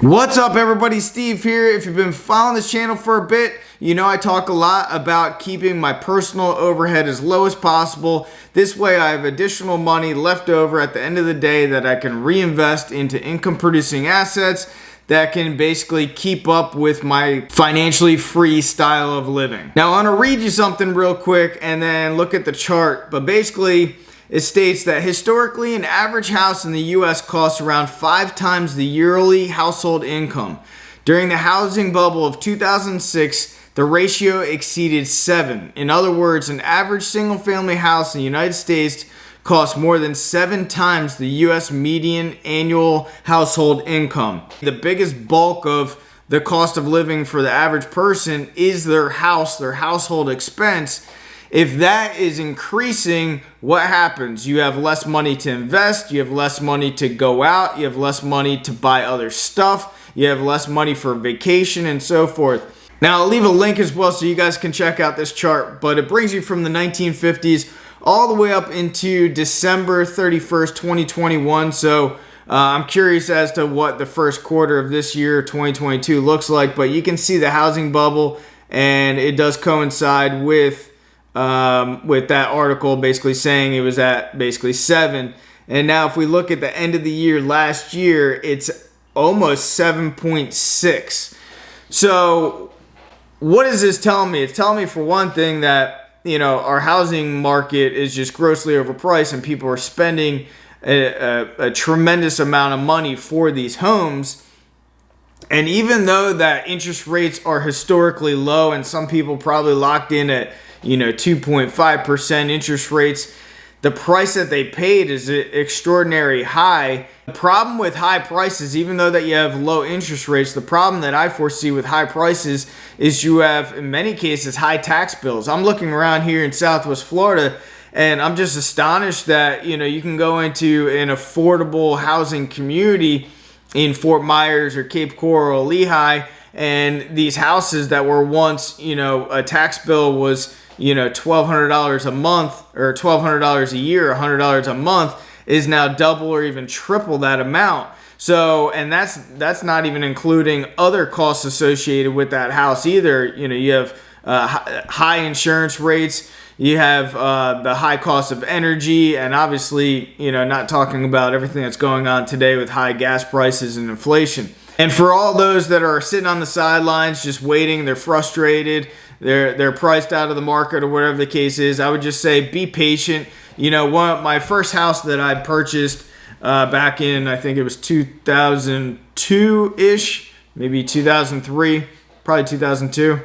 What's up everybody, Steve here. If you've been following this channel for a bit, you know I talk a lot about keeping my personal overhead as low as possible. This way I have additional money left over at the end of the day that I can reinvest into income producing assets that can basically keep up with my financially free style of living. Now I want to read you something real quick and then look at the chart, but basically it states that historically, an average house in the U.S. costs around 5 times the yearly household income. During the housing bubble of 2006, the ratio exceeded 7. In other words, an average single-family house in the United States costs more than 7 times the U.S. median annual household income. The biggest bulk of the cost of living for the average person is their house, their household expense. If that is increasing, what happens? You have less money to invest, you have less money to go out, you have less money to buy other stuff, you have less money for vacation and so forth. Now I'll leave a link as well so you guys can check out this chart, but it brings you from the 1950s all the way up into December 31st, 2021. So I'm curious as to what the first quarter of this year, 2022, looks like, but you can see the housing bubble and it does coincide with that article basically saying it was at basically 7. And now if we look at the end of the year last year, it's almost 7.6. So what does this tell me? It's telling me, for one thing, that our housing market is just grossly overpriced and people are spending a tremendous amount of money for these homes. And even though that interest rates are historically low and some people probably locked in at 2.5% interest rates, the price that they paid is extraordinarily high. The problem with high prices, even though that you have low interest rates, the problem that I foresee with high prices is you have, in many cases, high tax bills. I'm looking around here in Southwest Florida and I'm just astonished that you can go into an affordable housing community in Fort Myers or Cape Coral or Lehigh, and these houses that were once, a tax bill was $1,200 a month or $1,200 a year, $100 a month, is now double or even triple that amount. So, and that's not even including other costs associated with that house either. You have high insurance rates, you have the high cost of energy, and obviously, not talking about everything that's going on today with high gas prices and inflation. And for all those that are sitting on the sidelines just waiting, they're frustrated, they're priced out of the market or whatever the case is, I would just say be patient. My first house that I purchased back in, I think it was 2002-ish, maybe 2003, probably 2002.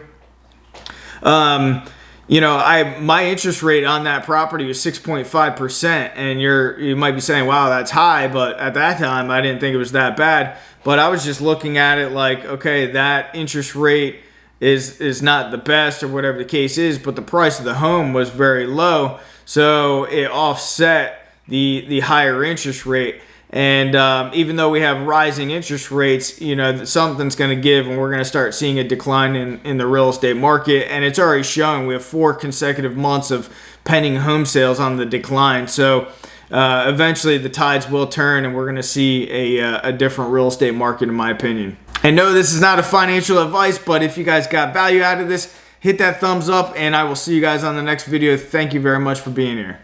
My interest rate on that property was 6.5%, and you might be saying, wow, that's high, but at that time I didn't think it was that bad. But I was just looking at it like, okay, that interest rate is not the best or whatever the case is, but the price of the home was very low, so it offset the higher interest rate. And even though we have rising interest rates, something's going to give, and we're going to start seeing a decline in the real estate market. And it's already showing. We have 4 consecutive months of pending home sales on the decline. So eventually the tides will turn, and we're going to see a different real estate market, in my opinion. And no, this is not a financial advice, but if you guys got value out of this, hit that thumbs up, and I will see you guys on the next video. Thank you very much for being here.